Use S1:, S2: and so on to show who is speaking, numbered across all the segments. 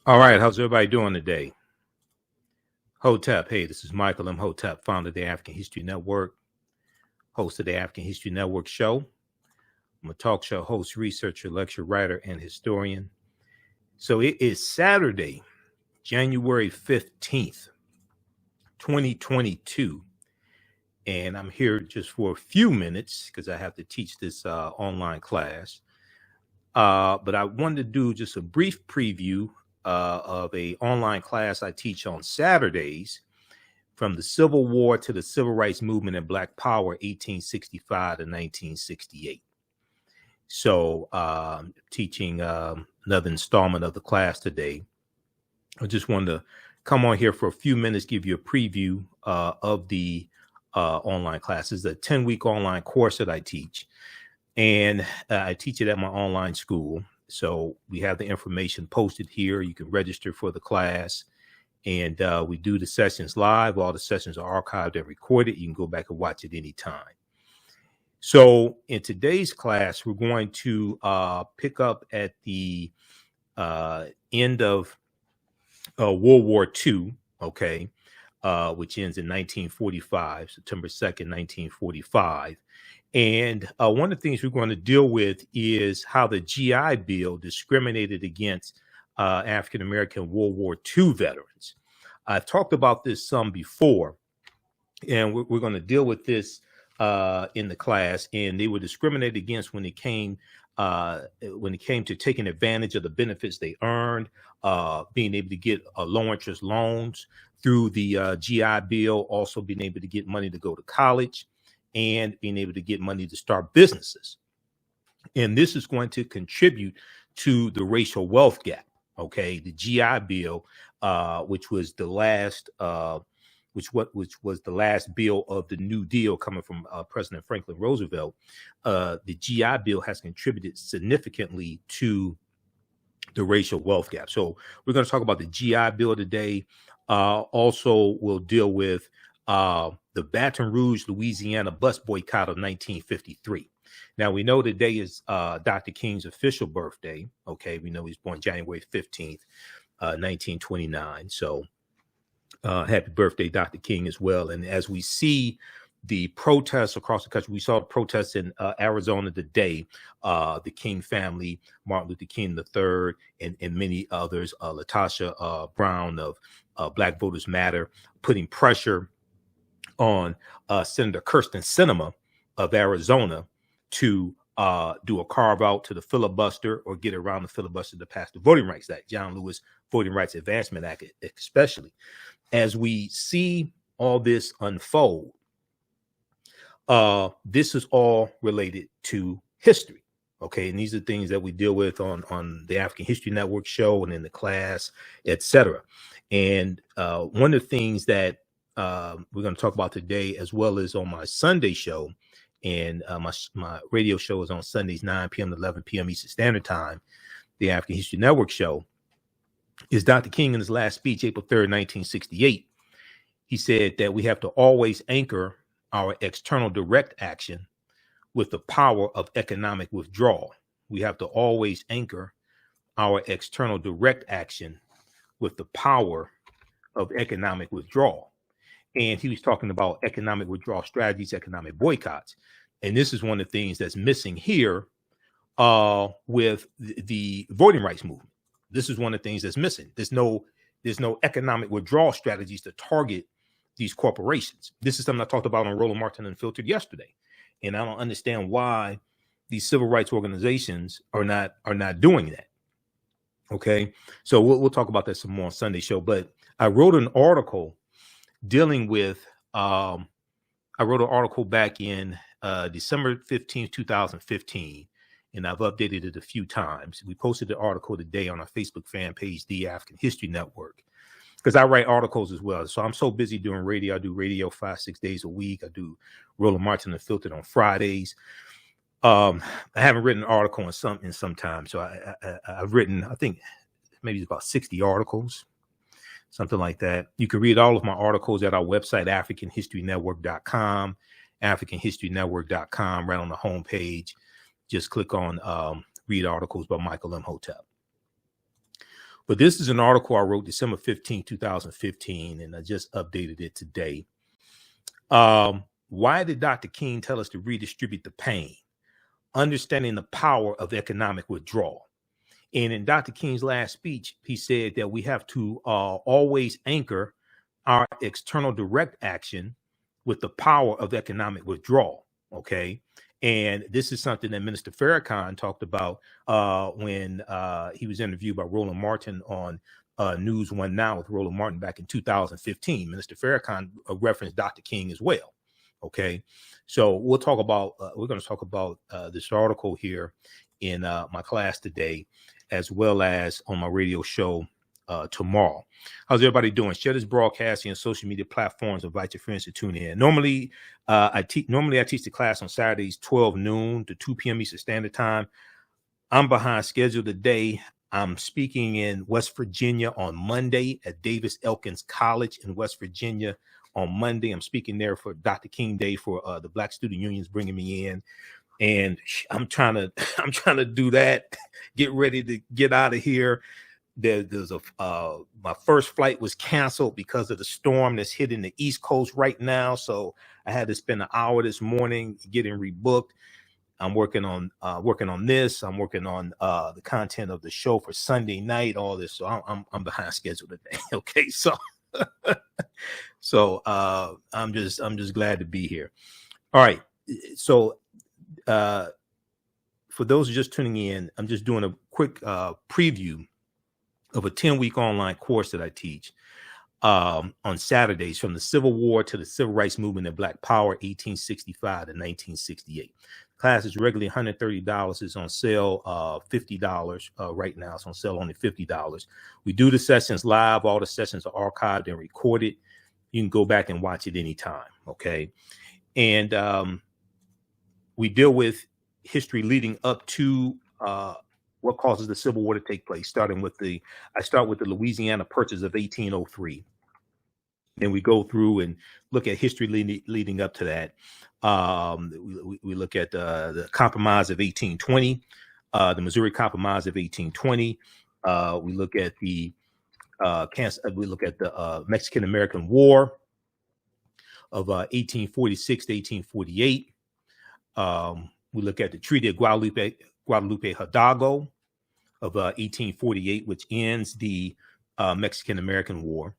S1: All right, how's everybody doing today? Hotep, hey, this is Michael Imhotep, founder of the African History Network, host of the African History Network show. I'm a talk show host, researcher, lecturer, writer, and historian. So it is Saturday, January 15th, 2022. And I'm here just for a few minutes because I have to teach this online class. But I wanted to do just a brief preview of a online class I teach on Saturdays from the Civil War to the Civil Rights Movement and Black Power, 1865 to 1968. So teaching another installment of the class today. I just wanted to come on here for a few minutes, give you a preview of the online class. It's a 10-week online course that I teach. And I teach it at my online school. So we have the information posted here. You can register for the class. And we do the sessions live. All the sessions are archived and recorded. You can go back and watch it anytime. So in today's class, we're going to pick up at the end of World War II, okay, which ends in 1945, September 2nd, 1945. And one of the things we're going to deal with is how the GI Bill discriminated against African-American World War II veterans. I've talked about this some before, and we're going to deal with this in the class. And they were discriminated against when it came to taking advantage of the benefits they earned, being able to get low interest loans through the GI Bill, also being able to get money to go to college, and being able to get money to start businesses. And this is going to contribute to the racial wealth gap. Okay, the GI Bill, which was the last, which was the last bill of the New Deal coming from President Franklin Roosevelt. The GI Bill has contributed significantly to the racial wealth gap. So we're going to talk about the GI Bill today. Also, we'll deal with the Baton Rouge, Louisiana bus boycott of 1953. Now, we know today is Dr. King's official birthday. Okay, we know he was born January 15th, 1929. So happy birthday, Dr. King, as well. And as we see the protests across the country, we saw the protests in Arizona today, the King family, Martin Luther King III, and many others, Latasha Brown of Black Voters Matter, putting pressure on Senator Kirsten Sinema of Arizona to do a carve out to the filibuster or get around the filibuster to pass the Voting Rights Act, John Lewis Voting Rights Advancement Act, especially. As we see all this unfold, this is all related to history. Okay, and these are things that we deal with on the African History Network show and in the class, etc. And one of the things that we're going to talk about today, as well as on my Sunday show, and my radio show is on Sundays, 9 p.m. to 11 p.m. Eastern Standard Time, the African History Network show, is Dr. King in his last speech, April 3rd, 1968. He said that we have to always anchor our external direct action with the power of economic withdrawal. We have to always anchor our external direct action with the power of economic withdrawal. And he was talking about economic withdrawal strategies, economic boycotts. And this is one of the things that's missing here with the voting rights movement. This is one of the things that's missing. There's no economic withdrawal strategies to target these corporations. This is something I talked about on Roland Martin Unfiltered yesterday. And I don't understand why these civil rights organizations are not doing that. Okay, so we'll talk about that some more on Sunday show. But I wrote an article dealing with, I wrote an article back in December 15th, 2015, and I've updated it a few times. We posted the article today on our Facebook fan page, The African History Network, because I write articles as well. So I'm so busy doing radio. I do radio 5-6 days a week. I do Roland Martin Unfiltered on Fridays. I haven't written an article in some time. So I've written, I think maybe about 60 articles, something like that. You can read all of my articles at our website, AfricanHistoryNetwork.com, AfricanHistoryNetwork.com, right on the homepage. Just click on read articles by Michael Imhotep. But this is an article I wrote December 15, 2015, and I just updated it today. Why did Dr. King tell us to redistribute the pain? Understanding the power of economic withdrawal. And in Dr. King's last speech, he said that we have to always anchor our external direct action with the power of economic withdrawal. Okay. And this is something that Minister Farrakhan talked about when he was interviewed by Roland Martin on News One Now with Roland Martin back in 2015. Minister Farrakhan referenced Dr. King as well. Okay. So we'll talk about, we're going to talk about this article here in my class today, as well as on my radio show tomorrow. How's everybody doing? Share this broadcast on social media platforms. Invite your friends to tune in. Normally, I teach the class on Saturdays, 12 noon to 2 p.m. Eastern Standard Time. I'm behind schedule today. I'm speaking in West Virginia on Monday at Davis Elkins College in West Virginia. On Monday, I'm speaking there for Dr. King Day for the Black Student Unions bringing me in. And I'm trying to do that, get ready to get out of here. There's my first flight was canceled because of the storm that's hitting the East Coast right now. So I had to spend an hour this morning getting rebooked. I'm working on this. I'm working on the content of the show for Sunday night, all this. So I'm behind schedule today. Okay. So I'm just glad to be here. All right. So for those just tuning in, I'm just doing a quick preview of a 10-week online course that I teach on Saturdays, from the Civil War to the Civil Rights Movement and Black Power, 1865 to 1968. Class is regularly $130. It's on sale $50 right now. It's on sale only $50. We do the sessions live. All the sessions are archived and recorded. You can go back and watch it anytime. Okay. And we deal with history leading up to what causes the Civil War to take place, starting with I start with the Louisiana Purchase of 1803. Then we go through and look at history leading up to that. We look at the Compromise of 1820, the Missouri Compromise of 1820. We look at the Mexican-American War of 1846 to 1848. We look at the Treaty of Guadalupe Hidalgo of 1848, which ends the Mexican-American War.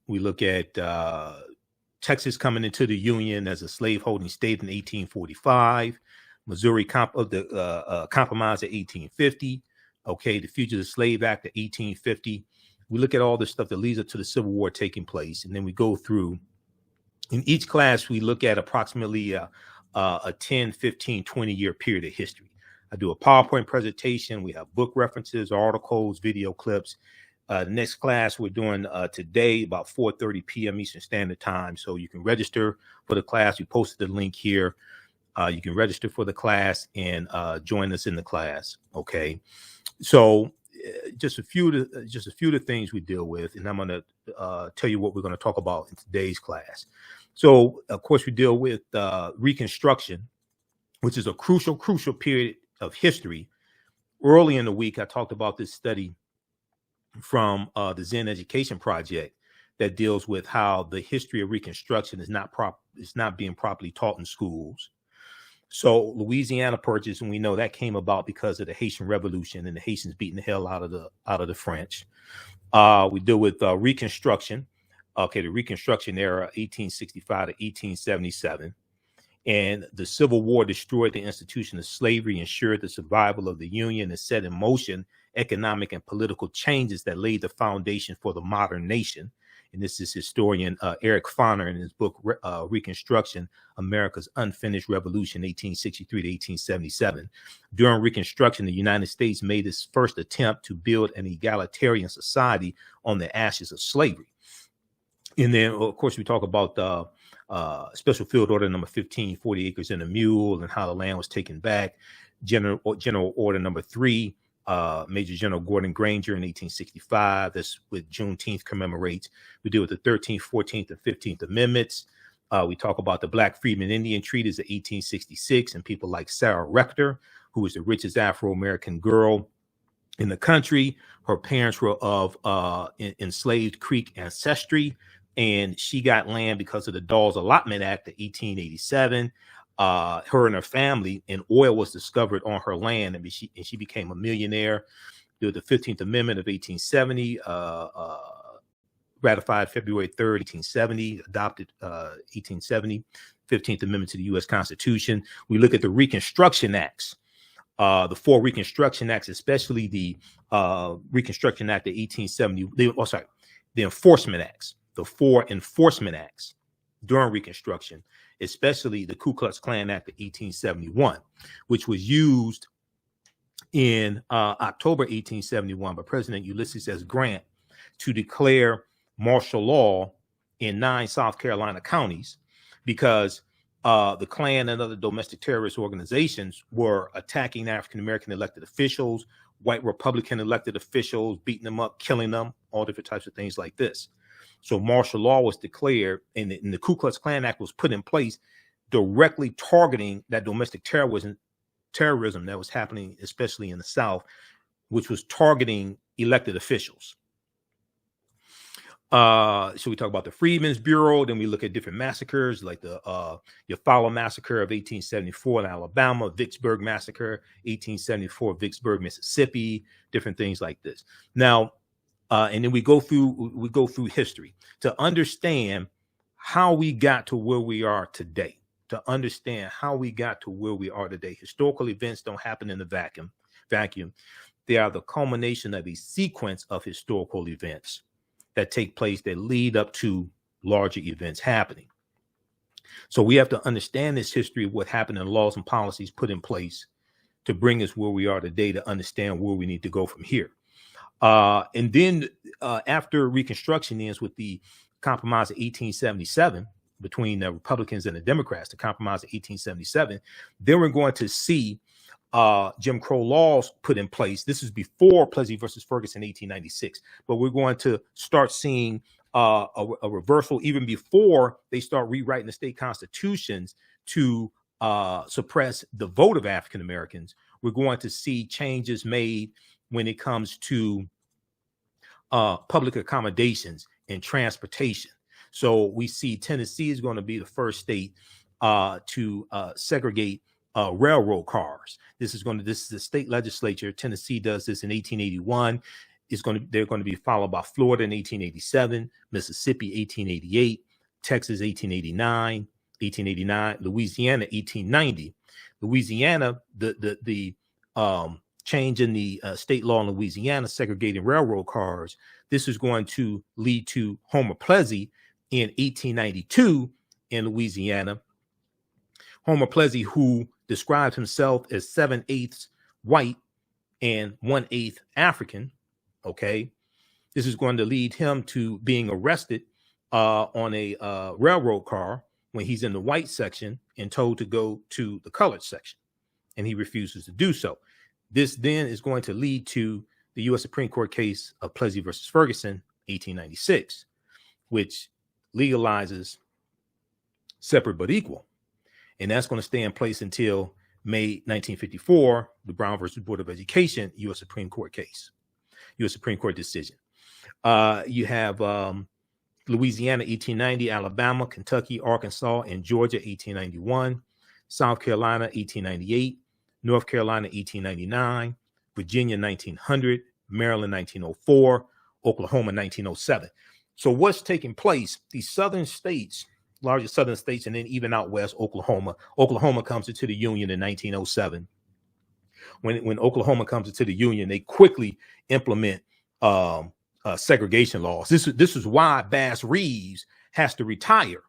S1: We look at Texas coming into the Union as a slaveholding state in 1845, Missouri Compromise of 1850, okay, the Fugitive Slave Act of 1850. We look at all the stuff that leads up to the Civil War taking place, and then we go through. In each class, we look at approximately a 10, 15, 20-year period of history. I do a PowerPoint presentation. We have book references, articles, video clips. The next class we're doing today about 4:30 p.m. Eastern Standard Time. So you can register for the class. We posted the link here. You can register for the class and join us in the class. Okay. So just a few of the things we deal with, and I'm going to tell you what we're going to talk about in today's class. So, of course, we deal with Reconstruction, which is a crucial period of history. Early in the week, I talked about this study from the Zen Education Project that deals with how the history of Reconstruction is not being properly taught in schools. So Louisiana Purchase, and we know that came about because of the Haitian Revolution and the Haitians beating the hell out of the French. We deal with Reconstruction. Okay, the Reconstruction Era, 1865 to 1877. And the Civil War destroyed the institution of slavery, ensured the survival of the Union, and set in motion economic and political changes that laid the foundation for the modern nation. And this is historian Eric Foner in his book, Reconstruction, America's Unfinished Revolution, 1863 to 1877. During Reconstruction, the United States made its first attempt to build an egalitarian society on the ashes of slavery. And then, of course, we talk about the Special Field Order number 15, 40 acres and a mule, and how the land was taken back. General Order number 3, Major General Gordon Granger in 1865. That's with Juneteenth commemorates. We deal with the 13th, 14th, and 15th Amendments. We talk about the Black Freedmen Indian Treaties of 1866 and people like Sarah Rector, who was the richest Afro-American girl in the country. Her parents were of enslaved Creek ancestry, and she got land because of the Dawes Allotment Act of 1887. Her and her family, and oil was discovered on her land, and she became a millionaire. The 15th Amendment of 1870, ratified February 3rd, 1870, adopted 1870, 15th Amendment to the U.S. Constitution. We look at the Reconstruction Acts. The four Reconstruction Acts, especially the Reconstruction Act of 1870, the Enforcement Acts, the four Enforcement Acts during Reconstruction, especially the Ku Klux Klan Act of 1871, which was used in October 1871 by President Ulysses S. Grant to declare martial law in 9 South Carolina counties because the Klan and other domestic terrorist organizations were attacking African-American elected officials, white Republican elected officials, beating them up, killing them, all different types of things like this. So martial law was declared, and the Ku Klux Klan Act was put in place directly targeting that domestic terrorism that was happening, especially in the South, which was targeting elected officials. So we talk about the Freedmen's Bureau, then we look at different massacres like the Eufaula Massacre of 1874 in Alabama, Vicksburg Massacre, 1874, Vicksburg, Mississippi, different things like this. Now, and then we go through history to understand how we got to where we are today. To understand how we got to where we are today. Historical events don't happen in the vacuum. They are the culmination of a sequence of historical events that take place that lead up to larger events happening. So we have to understand this history of what happened and laws and policies put in place to bring us where we are today, to understand where we need to go from here. And then after Reconstruction ends with the Compromise of 1877 between the Republicans and the Democrats, the Compromise of 1877, then we're going to see Jim Crow laws put in place. This is before Plessy versus Ferguson, 1896, but we're going to start seeing a reversal even before they start rewriting the state constitutions to suppress the vote of African Americans. We're going to see changes made when it comes to public accommodations and transportation. So we see Tennessee is going to be the first state to segregate railroad cars. This is the state legislature. Tennessee does this in 1881. They're going to be followed by Florida in 1887, Mississippi 1888, Texas 1889, Louisiana 1890. Louisiana, the change in the state law in Louisiana segregating railroad cars. This is going to lead to Homer Plessy in 1892 in Louisiana. Homer Plessy, who described himself as 7/8 white and 1/8 African. Okay, this is going to lead him to being arrested on a railroad car when he's in the white section and told to go to the colored section, and he refuses to do so. This then is going to lead to the U.S. Supreme Court case of Plessy versus Ferguson, 1896, which legalizes separate but equal. And that's going to stay in place until May 1954, the Brown versus Board of Education, U.S. Supreme Court case, U.S. Supreme Court decision. You have Louisiana, 1890, Alabama, Kentucky, Arkansas, and Georgia, 1891, South Carolina, 1898, North Carolina, 1899, Virginia, 1900, Maryland, 1904, Oklahoma, 1907. So what's taking place? These southern states, largest southern states, and then even out west, Oklahoma comes into the Union in 1907. When Oklahoma comes into the Union, they quickly implement segregation laws. This is why Bass Reeves has to retire.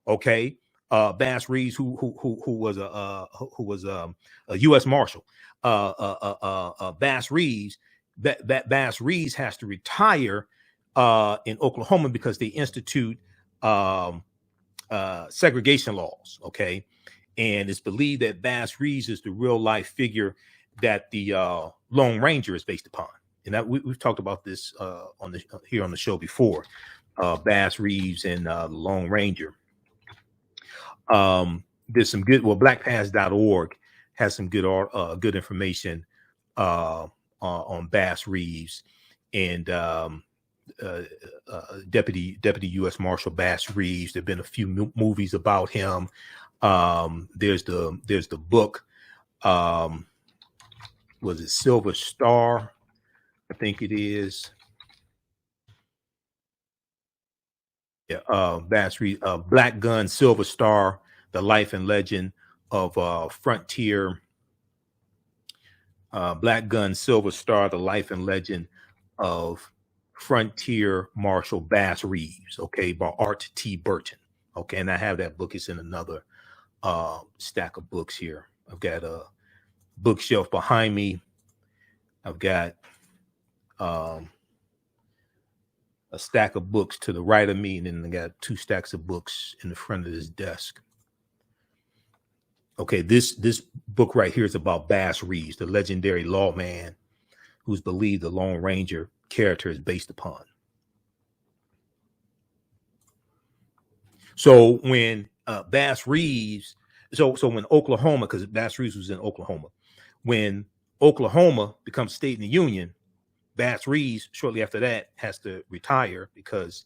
S1: Okay, Bass Reeves, who was a U.S. Marshal, Bass Reeves. Bass Reeves has to retire in Oklahoma because they institute segregation laws. Okay, and it's believed that Bass Reeves is the real life figure that the Lone Ranger is based upon, and that we've talked about this here on the show before. Bass Reeves and the Lone Ranger. There's some good. Well, blackpast.org has some good information on Bass Reeves and Deputy U.S. Marshal Bass Reeves. There've been a few movies about him. There's the book. Was it Silver Star? I think it is. Yeah, Bass Reeves, Black Gun, Silver Star: The Life and Legend of Frontier. Black Gun, Silver Star: The Life and Legend of Frontier Marshal Bass Reeves. Okay, by Art T. Burton. Okay, and I have that book. It's in another stack of books here. I've got a bookshelf behind me. I've got a stack of books to the right of me, and then I got 2 stacks of books in the front of this desk. Okay, this book right here is about Bass Reeves, the legendary lawman who's believed the Lone Ranger character is based upon. So when Bass Reeves, so when Oklahoma, because Bass Reeves was in Oklahoma, when Oklahoma becomes state in the Union, Bass Reeves, shortly after that, has to retire because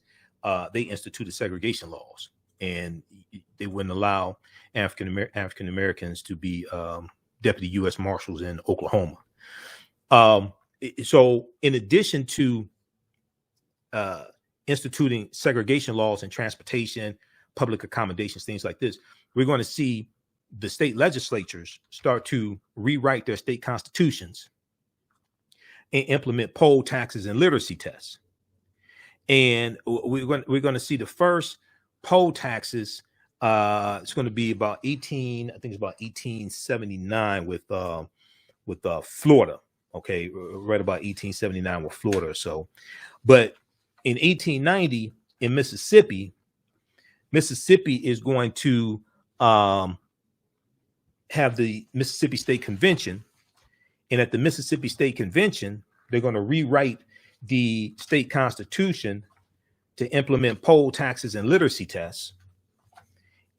S1: they instituted segregation laws, and they wouldn't allow African Americans to be deputy U.S. Marshals in Oklahoma. So in addition to instituting segregation laws in transportation, public accommodations, things like this, we're going to see the state legislatures start to rewrite their state constitutions and implement poll taxes and literacy tests. And we're going to see the first poll taxes. It's going to be about 1879 with Florida. Okay, right about 1879 with Florida or so. But in 1890 in Mississippi is going to have the Mississippi State Convention. And at the Mississippi State Convention, they're going to rewrite the state constitution to implement poll taxes and literacy tests.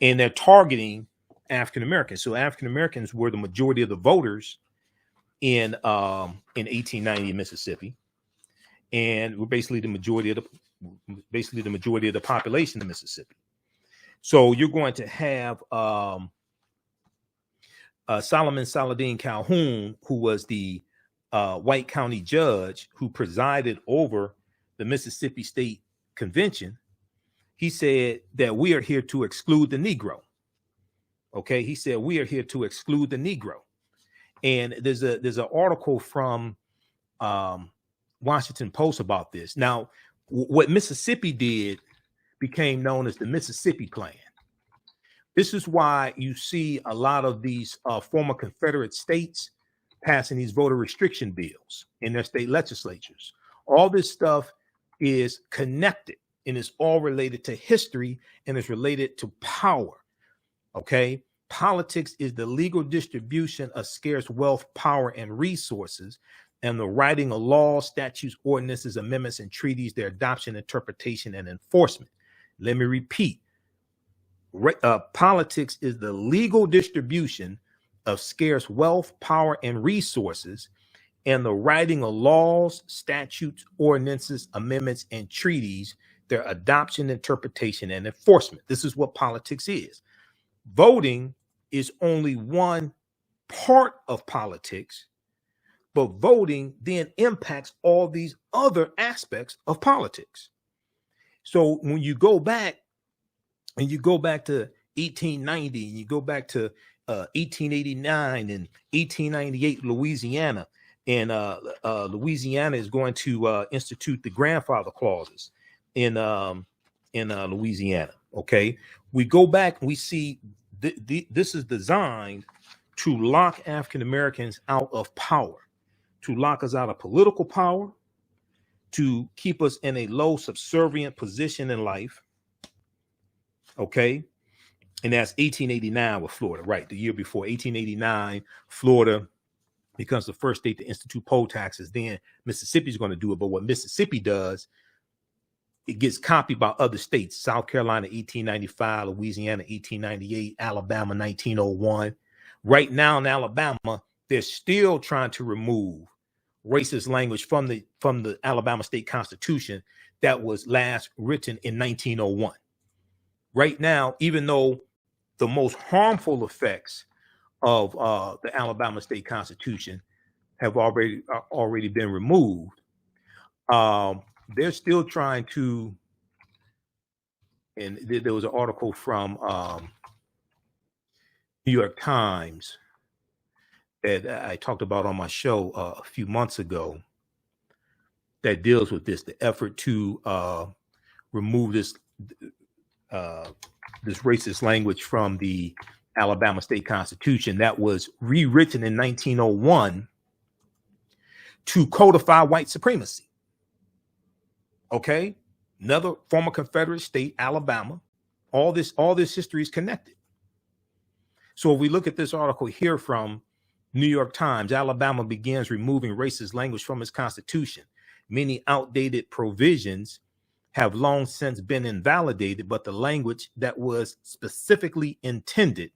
S1: And they're targeting African Americans. So African Americans were the majority of the voters in 1890 in Mississippi, and we're basically the majority of the population in Mississippi. So you're going to have Solomon Saladin Calhoun, who was the White County judge who presided over the Mississippi State Convention. He said that we are here to exclude the Negro. Okay, he said we are here to exclude the Negro. And there's an article from Washington Post about this. Now, what Mississippi did became known as the Mississippi Plan. This is why you see a lot of these former Confederate states passing these voter restriction bills in their state legislatures. All this stuff is connected, and it's all related to history, and it's related to power. Okay? Politics is the legal distribution of scarce wealth, power, and resources, and the writing of laws, statutes, ordinances, amendments, and treaties, their adoption, interpretation, and enforcement. Let me repeat. Politics is the legal distribution of scarce wealth, power, and resources, and the writing of laws, statutes, ordinances, amendments, and treaties, their adoption, interpretation, and enforcement. This is what politics is. Voting is only one part of politics, but voting then impacts all these other aspects of politics. So when you go back, and you go back to 1890, and you go back to 1889 and 1898 Louisiana, and Louisiana is going to institute the grandfather clauses in Louisiana. Okay, we go back and we see this is designed to lock African Americans out of power, to lock us out of political power, to keep us in a low subservient position in life. Okay, and that's 1889 with Florida, right? The year before, 1889, Florida becomes the first state to institute poll taxes. Then Mississippi is going to do it, but what Mississippi does, it gets copied by other states. South Carolina, 1895, Louisiana, 1898, Alabama, 1901. Right now in Alabama, they're still trying to remove racist language from the Alabama state constitution that was last written in 1901. Right now, even though the most harmful effects of the Alabama state constitution have already been removed, they're still trying to. And there was an article from New York Times that I talked about on my show a few months ago that deals with this, the effort to remove this racist language from the Alabama state constitution that was rewritten in 1901 to codify white supremacy. Okay? Another former Confederate state, Alabama. All this history is connected. So if we look at this article here from New York Times, Alabama begins removing racist language from its constitution. Many outdated provisions have long since been invalidated, but the language that was specifically intended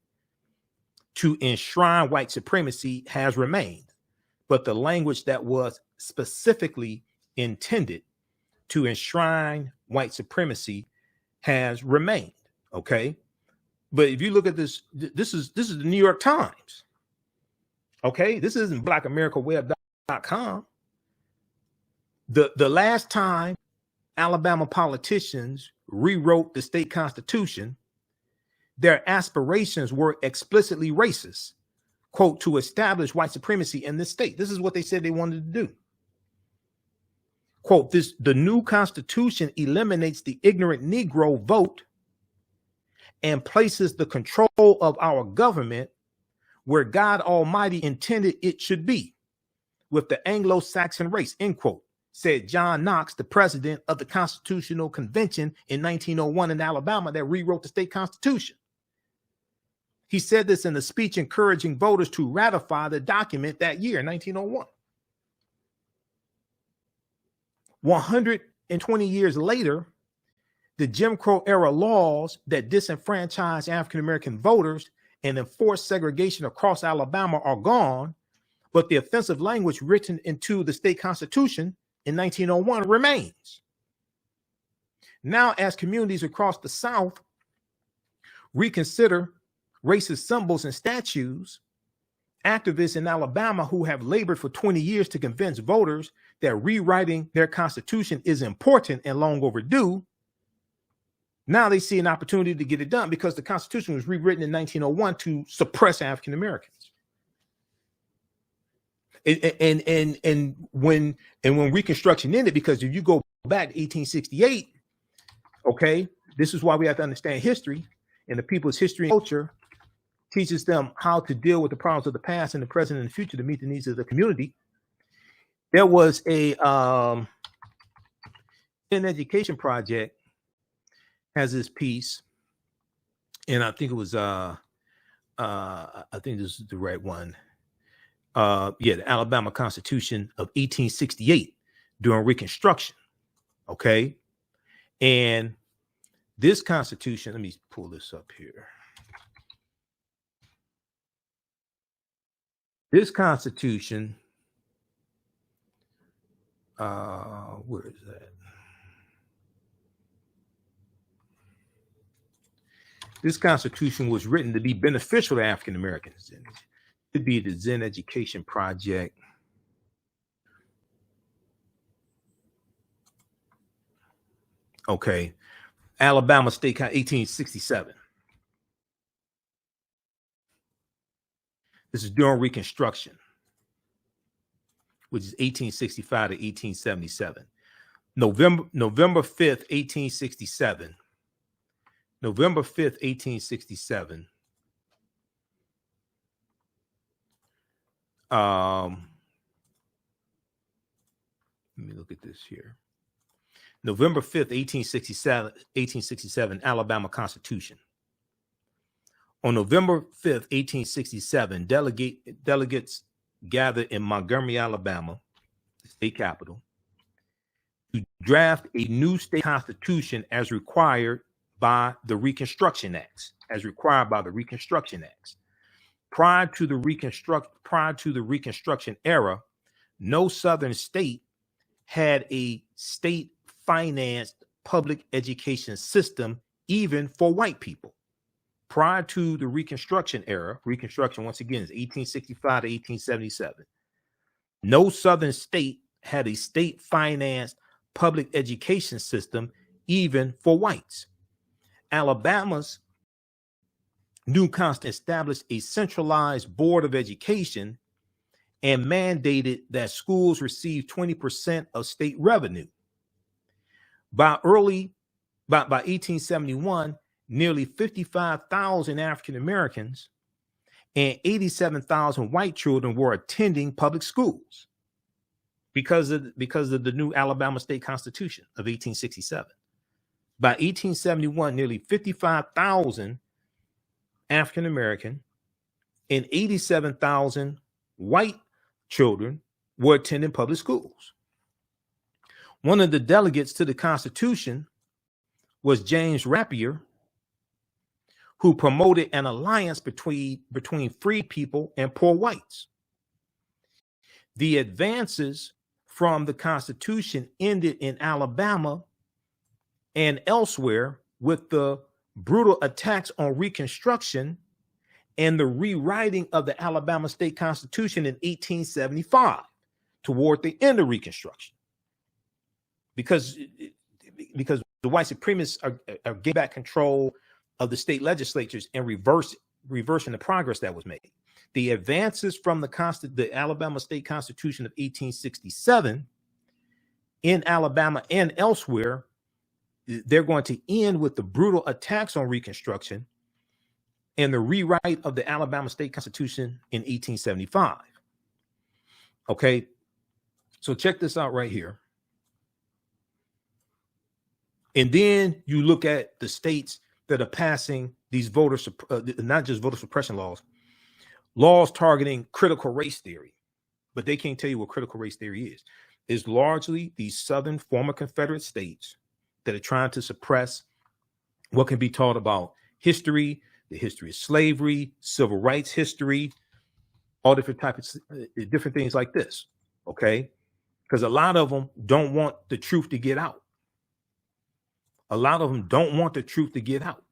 S1: to enshrine white supremacy has remained. But the language that was specifically intended to enshrine white supremacy has remained. Okay. But if you look at this, this is the New York Times. Okay. This isn't blackamericaweb.com. The last time Alabama politicians rewrote the state constitution, their aspirations were explicitly racist, quote, to establish white supremacy in this state. This is what they said they wanted to do. Quote, the new constitution eliminates the ignorant Negro vote and places the control of our government where God Almighty intended it should be, with the Anglo-Saxon race, end quote, said John Knox, the president of the Constitutional Convention in 1901 in Alabama that rewrote the state constitution. He said this in a speech encouraging voters to ratify the document that year, 1901. 120 years later, the Jim Crow era laws that disenfranchise African-American voters and enforce segregation across Alabama are gone, but the offensive language written into the state constitution in 1901 remains. Now, as communities across the South reconsider racist symbols and statues, activists in Alabama who have labored for 20 years to convince voters that rewriting their constitution is important and long overdue, now they see an opportunity to get it done because the constitution was rewritten in 1901 to suppress African Americans. And when Reconstruction ended, because if you go back to 1868, okay, this is why we have to understand history, and the people's history and culture teaches them how to deal with the problems of the past and the present and the future to meet the needs of the community. There was an education project has this piece, and I think it was I think this is the right one. The Alabama Constitution of 1868 during Reconstruction. Okay. And this Constitution, let me pull this up here. This Constitution, where is that? This Constitution was written to be beneficial to African Americans. It could be the Zen Education Project. Okay. Alabama State 1867. This is during Reconstruction, which is 1865 to 1877. November 5th, 1867. November 5th, 1867. Let me look at this here. November 5th, 1867, Alabama Constitution. On November 5th, 1867, delegates gathered in Montgomery, Alabama, the state capital, to draft a new state constitution as required by the Reconstruction Acts, Prior to the Reconstruction Era, no Southern state had a state-financed public education system, even for white people. Prior to the Reconstruction era, Reconstruction, once again, is 1865 to 1877. No Southern state had a state-financed public education system, even for whites. Alabama's new constitution established a centralized board of education and mandated that schools receive 20% of state revenue. By 1871, nearly 55,000 African Americans and 87,000 white children were attending public schools because of the new Alabama State Constitution of 1867. By 1871, nearly 55,000 African American and 87,000 white children were attending public schools. One of the delegates to the Constitution was James Rapier, who promoted an alliance between free people and poor whites. The advances from the Constitution ended in Alabama and elsewhere with the brutal attacks on Reconstruction and the rewriting of the Alabama State Constitution in 1875 toward the end of Reconstruction. Because the white supremacists are getting back control of the state legislatures and reversing the progress that was made. The advances from the Alabama State Constitution of 1867 in Alabama and elsewhere, they're going to end with the brutal attacks on Reconstruction and the rewrite of the Alabama State Constitution in 1875. Okay, so check this out right here. And then you look at the states that are passing these not just voter suppression laws targeting critical race theory, but they can't tell you what critical race theory is. It's largely these southern former Confederate states that are trying to suppress what can be taught about history, the history of slavery, civil rights history, all different types of different things like this. Okay, because a lot of them don't want the truth to get out. A lot of them don't want the truth to get out.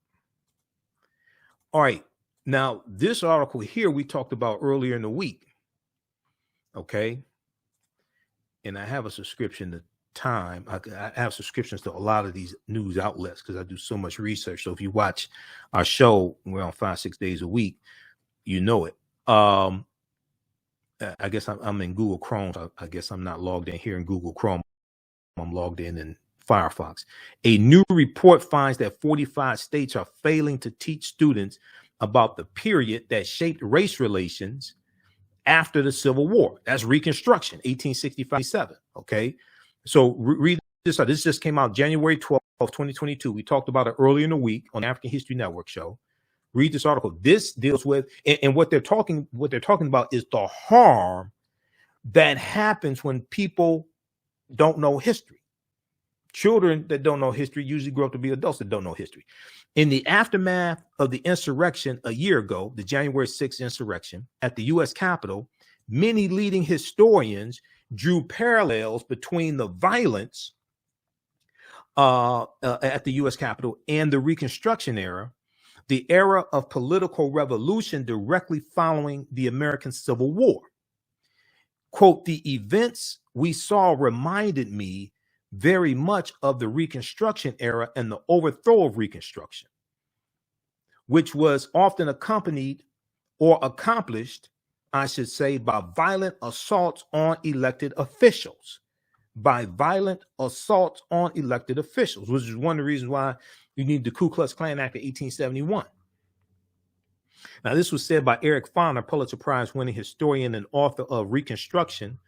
S1: All right. Now, this article here we talked about earlier in the week. Okay. And I have a subscription to Time. I have subscriptions to a lot of these news outlets because I do so much research. So if you watch our show, we're on 5-6 days a week, you know it. I guess I'm in Google Chrome. So I guess I'm not logged in here in Google Chrome. I'm logged in Firefox. A new report finds that 45 states are failing to teach students about the period that shaped race relations after the Civil War. That's Reconstruction, 1865-7. Okay, so read this. This just came out January 12th, 2022. We talked about it earlier in the week on the African History Network show. Read this article. This deals with and what they're talking about is the harm that happens when people don't know history. Children that don't know history usually grow up to be adults that don't know history. In the aftermath of the insurrection a year ago, the January 6th insurrection at the U.S. Capitol, many leading historians drew parallels between the violence at the U.S. Capitol and the Reconstruction era, the era of political revolution directly following the American Civil War. Quote, the events we saw reminded me very much of the Reconstruction era and the overthrow of Reconstruction, which was often accompanied or accomplished, I should say, by violent assaults on elected officials. By violent assaults on elected officials, which is one of the reasons why you need the Ku Klux Klan Act of 1871. Now, this was said by Eric Foner, Pulitzer Prize winning historian and author of Reconstruction,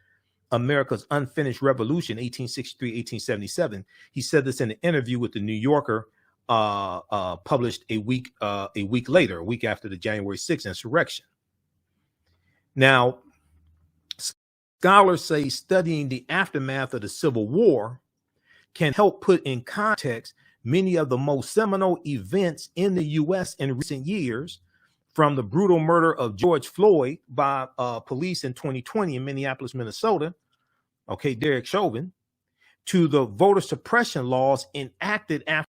S1: America's Unfinished Revolution, 1863-1877. He said this in an interview with the New Yorker, published a week later, a week after the January 6th insurrection. Now, scholars say studying the aftermath of the Civil War can help put in context many of the most seminal events in the U.S. in recent years, from the brutal murder of George Floyd by police in 2020 in Minneapolis, Minnesota, okay, Derek Chauvin, to the voter suppression laws enacted after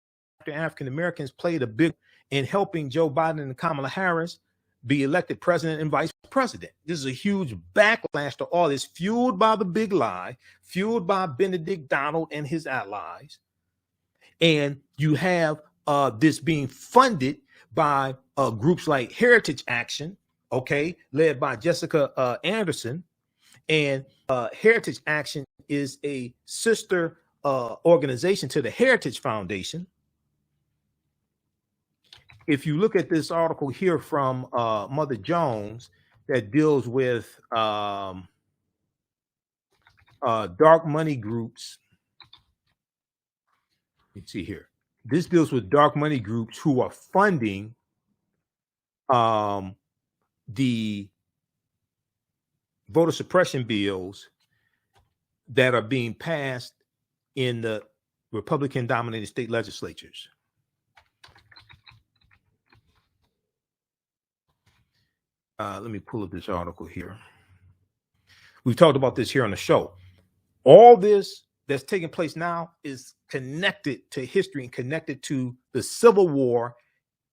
S1: African Americans played a big in helping Joe Biden and Kamala Harris be elected president and vice president. This is a huge backlash to all this, fueled by the big lie, fueled by Benedict Donald and his allies. And you have this being funded by groups like Heritage Action, okay, led by Jessica Anderson. And Heritage Action is a sister organization to the Heritage Foundation. If you look at this article here from Mother Jones that deals with dark money groups, let's see here. This deals with dark money groups who are funding the voter suppression bills that are being passed in the Republican-dominated state legislatures. Let me pull up this article here. We've talked about this here on the show. All this that's taking place now is connected to history and connected to the Civil War,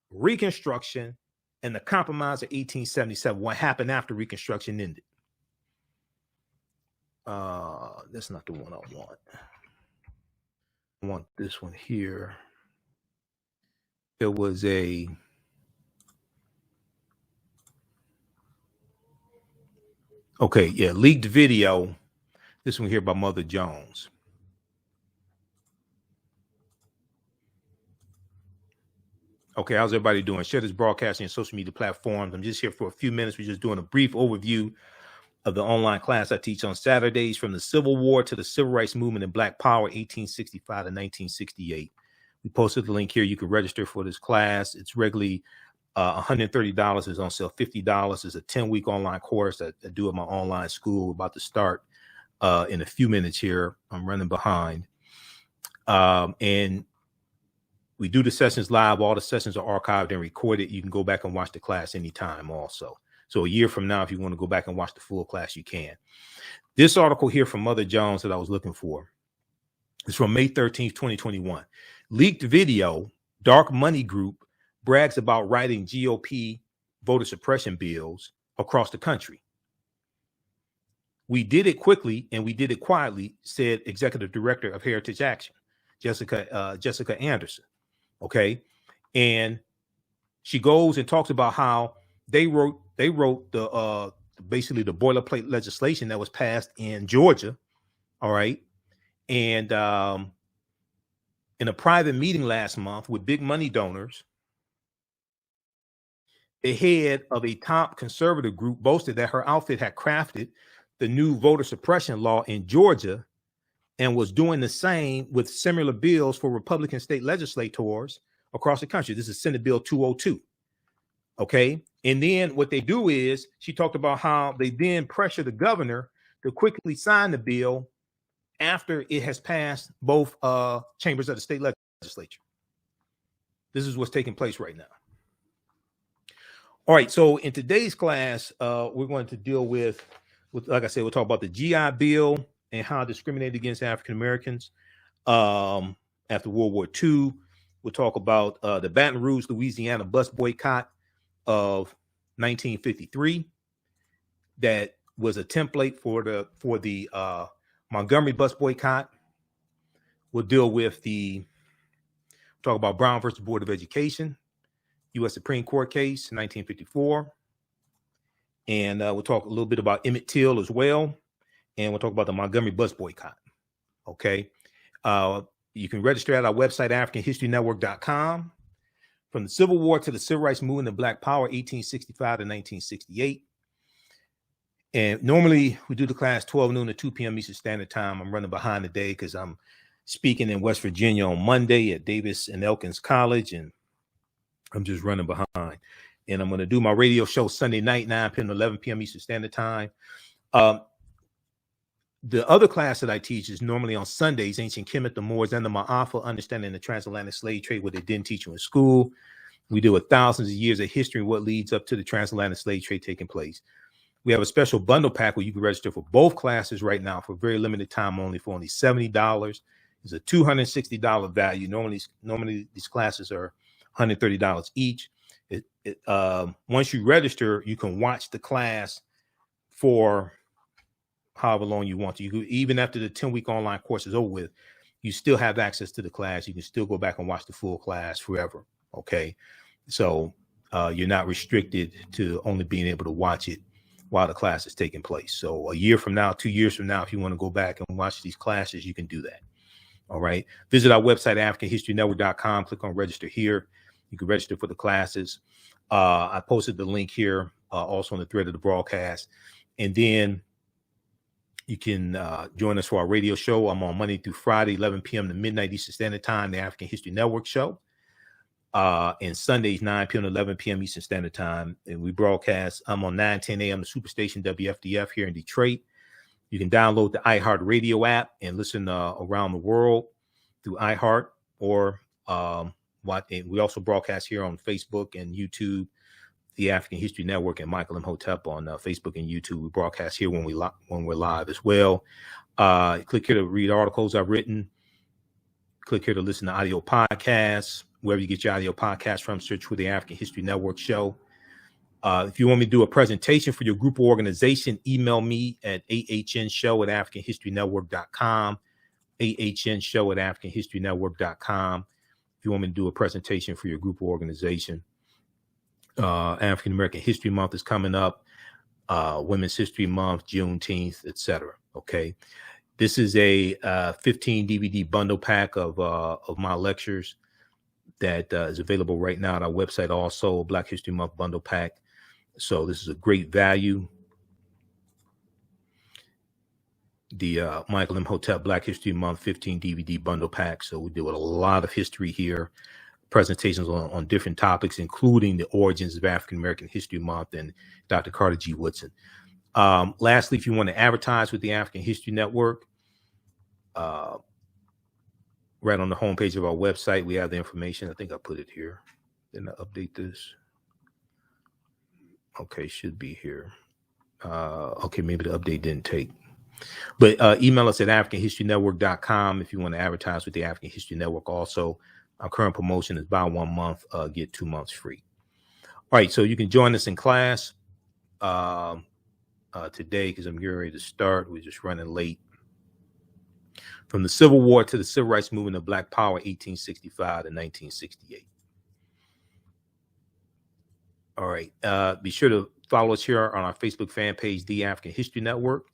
S1: Reconstruction, and the Compromise of 1877, what happened after Reconstruction ended. That's not the one I want. I want this one here. There was a leaked video. This one here by Mother Jones. Okay, how's everybody doing? Share this broadcasting on social media platforms. I'm just here for a few minutes. We're just doing a brief overview of the online class I teach on Saturdays, from the Civil War to the Civil Rights Movement and Black Power, 1865 to 1968. We posted the link here. You can register for this class. It's regularly $130. It's on sale $50. It's a 10-week online course that I do at my online school. We're about to start in a few minutes here. I'm running behind. And we do the sessions live. All the sessions are archived and recorded. You can go back and watch the class anytime also. So a year from now, if you want to go back and watch the full class, you can. This article here from Mother Jones that I was looking for is from May 13th, 2021. Leaked video, dark money group brags about writing GOP voter suppression bills across the country. We did it quickly and we did it quietly, said Executive Director of Heritage Action, Jessica Anderson. Okay. And she goes and talks about how they wrote the basically the boilerplate legislation that was passed in Georgia. All right. And in a private meeting last month with big money donors, the head of a top conservative group boasted that her outfit had crafted the new voter suppression law in Georgia and was doing the same with similar bills for Republican state legislators across the country. This is Senate Bill 202. Okay. And then what they do is, she talked about how they then pressure the governor to quickly sign the bill after it has passed both chambers of the state legislature. This is what's taking place right now. All right. So in today's class, we're going to deal with, like I said, we'll talk about the GI Bill and how it discriminated against African Americans after World War II. We'll talk about the Baton Rouge, Louisiana bus boycott of 1953. That was a template for the Montgomery bus boycott. We'll deal with talk about Brown versus Board of Education, U.S. Supreme Court case, 1954. And we'll talk a little bit about Emmett Till as well. And we'll talk about the Montgomery bus boycott. Okay. You can register at our website, AfricanHistoryNetwork.com. From the Civil War to the Civil Rights Movement and Black Power, 1865 to 1968. And normally we do the class 12 noon to 2 p.m. Eastern Standard Time. I'm running behind today because I'm speaking in West Virginia on Monday at Davis and Elkins College, and I'm just running behind. And I'm going to do my radio show Sunday night, 9 p.m. to 11 p.m. Eastern Standard Time. The other class that I teach is normally on Sundays, Ancient Kemet, the Moors, and the Ma'afa, Understanding the Transatlantic Slave Trade, what they didn't teach you in school. We deal with thousands of years of history and what leads up to the transatlantic slave trade taking place. We have a special bundle pack where you can register for both classes right now for a very limited time only, for only $70. It's a $260 value. Normally these classes are $130 each. Once you register, you can watch the class for however long you want to. Even after the 10-week online course is over with, you still have access to the class. You can still go back and watch the full class forever. Okay. So you're not restricted to only being able to watch it while the class is taking place. So a year from now, 2 years from now, if you want to go back and watch these classes, you can do that. All right. Visit our website, AfricanHistoryNetwork.com. Click on register here. You can register for the classes. I posted the link here, also on the thread of the broadcast. And then you can join us for our radio show. I'm on Monday through Friday, 11 p.m. to midnight Eastern Standard Time, the African History Network show. And Sundays, 9 p.m. to 11 p.m. Eastern Standard Time. And we broadcast, I'm on 9:10 a.m. the Superstation WFDF here in Detroit. You can download the iHeartRadio app and listen around the world through iHeart, or we also broadcast here on Facebook and YouTube, the African History Network, and Michael Imhotep on Facebook and YouTube. We broadcast here when we're live as well. Click here to read articles I've written. Click here to listen to audio podcasts. Wherever you get your audio podcast from, search for the African History Network show. If you want me to do a presentation for your group or organization, email me at ahnshow@africanhistorynetwork.com, ahnshow@africanhistorynetwork.com. If you want me to do a presentation for your group or organization. African American History Month is coming up, Women's History Month, Juneteenth, etc. Okay. This is a 15 DVD bundle pack of my lectures that is available right now at our website, also Black History Month bundle pack. So this is a great value. The Michael Imhotep Black History Month 15 DVD bundle pack. So we do a lot of history here, presentations on different topics, including the origins of African American History Month and Dr. Carter G. Woodson. Lastly, if you want to advertise with the African History Network, right on the homepage of our website, we have the information. I think I put it here. Didn't I update this? Okay, should be here. Okay, maybe the update didn't take. But email us at AfricanHistoryNetwork.com if you want to advertise with the African History Network. Also, our current promotion is buy 1 month, get 2 months free. All right, so you can join us in class today because I'm getting ready to start. We're just running late. From the Civil War to the Civil Rights Movement of Black Power, 1865 to 1968. All right. Be sure to follow us here on our Facebook fan page, The African History Network.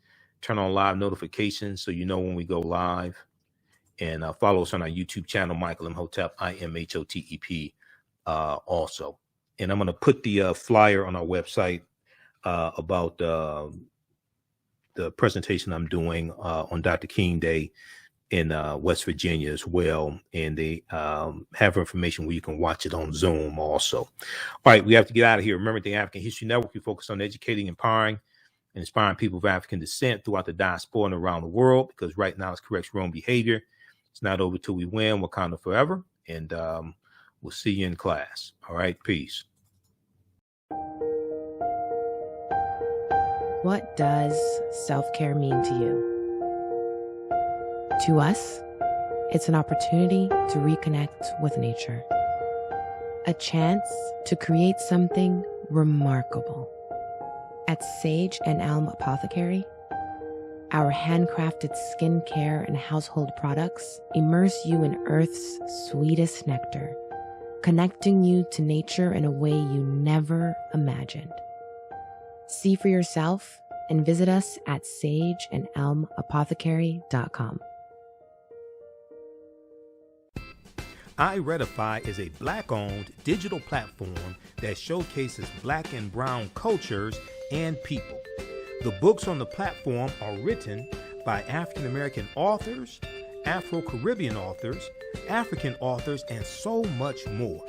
S1: Turn on live notifications so you know when we go live. And follow us on our YouTube channel, Michael Imhotep, IMHOTEP, also. And I'm going to put the flyer on our website about the presentation I'm doing on Dr. King Day in West Virginia as well. And they have information where you can watch it on Zoom also. All right, we have to get out of here. Remember, the African History Network, we focus on educating, empowering, and inspiring people of African descent throughout the diaspora and around the world, because right now it's corrects wrong behavior. It's not over till we win. Wakanda forever. And we'll see you in class. All right, peace.
S2: What does self-care mean to you? To us, it's an opportunity to reconnect with nature. A chance to create something remarkable. At Sage and Elm Apothecary, our handcrafted skincare and household products immerse you in Earth's sweetest nectar, connecting you to nature in a way you never imagined. See for yourself and visit us at sageandelmapothecary.com.
S1: iRedify is a Black-owned digital platform that showcases Black and Brown cultures and people. The books on the platform are written by African American authors, Afro-Caribbean authors, African authors, and so much more.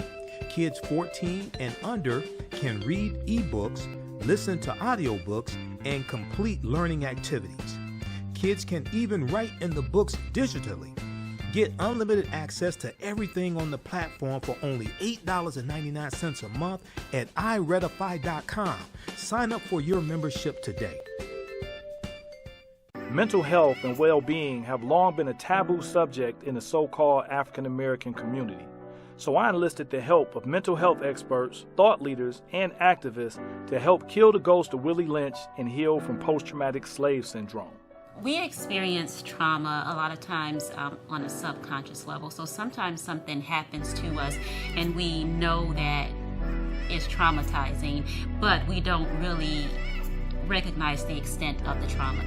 S1: Kids 14 and under can read ebooks, listen to audiobooks, and complete learning activities. Kids can even write in the books digitally. Get unlimited access to everything on the platform for only $8.99 a month at iRedify.com. Sign up for your membership today.
S3: Mental health and well-being have long been a taboo subject in the so-called African American community. So I enlisted the help of mental health experts, thought leaders, and activists to help kill the ghost of Willie Lynch and heal from post-traumatic slave syndrome.
S4: We experience trauma a lot of times on a subconscious level. So sometimes something happens to us and we know that it's traumatizing, but we don't really recognize the extent of the trauma.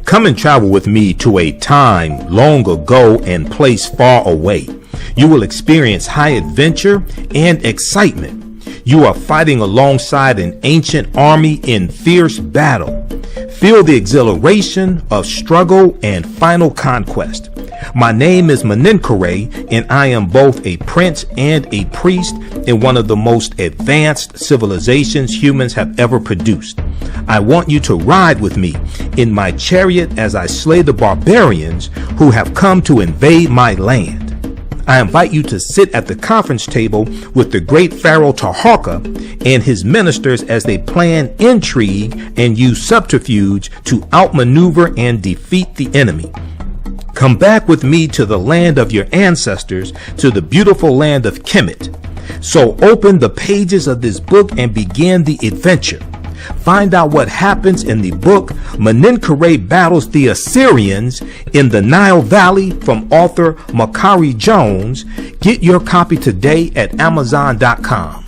S1: Come and travel with me to a time long ago and place far away. You will experience high adventure and excitement. You are fighting alongside an ancient army in fierce battle. Feel the exhilaration of struggle and final conquest. My name is Menenkere, and I am both a prince and a priest in one of the most advanced civilizations humans have ever produced. I want you to ride with me in my chariot as I slay the barbarians who have come to invade my land. I invite you to sit at the conference table with the great Pharaoh Taharka and his ministers as they plan intrigue and use subterfuge to outmaneuver and defeat the enemy. Come back with me to the land of your ancestors, to the beautiful land of Kemet. So open the pages of this book and begin the adventure. Find out what happens in the book Menenkere Battles the Assyrians in the Nile Valley from author Makari Jones. Get your copy today at Amazon.com.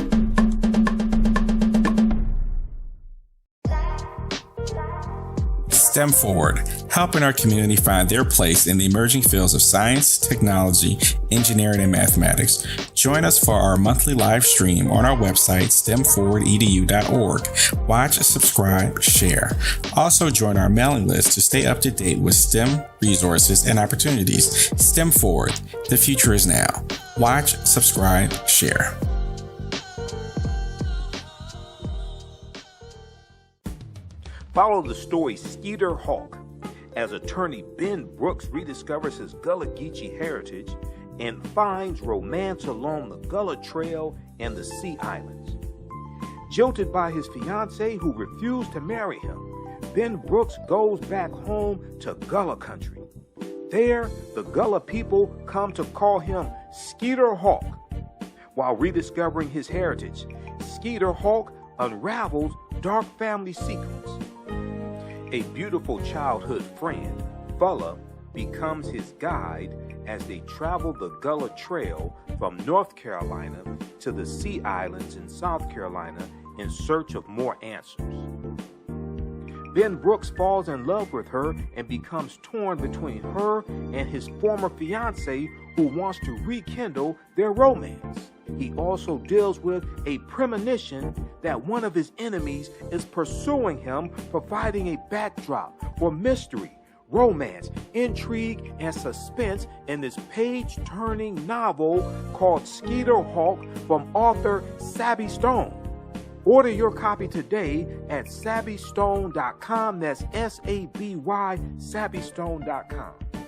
S5: STEM Forward, helping our community find their place in the emerging fields of science, technology, engineering, and mathematics. Join us for our monthly live stream on our website, stemforwardedu.org. Watch, subscribe, share. Also join our mailing list to stay up to date with STEM resources and opportunities. STEM Forward, the future is now. Watch, subscribe, share.
S1: Follow the story Skeeter Hawk as attorney Ben Brooks rediscovers his Gullah Geechee heritage and finds romance along the Gullah Trail and the Sea Islands. Jilted by his fiancée who refused to marry him, Ben Brooks goes back home to Gullah country. There, the Gullah people come to call him Skeeter Hawk. While rediscovering his heritage, Skeeter Hawk unravels dark family secrets. A beautiful childhood friend, Fulla, becomes his guide as they travel the Gullah Trail from North Carolina to the Sea Islands in South Carolina in search of more answers. Ben Brooks falls in love with her and becomes torn between her and his former fiancée who wants to rekindle their romance. He also deals with a premonition that one of his enemies is pursuing him, providing a backdrop for mystery, romance, intrigue, and suspense in this page-turning novel called Skeeter Hawk from author Sabby Stone. Order your copy today at sabbystone.com. That's SABY, sabbystone.com.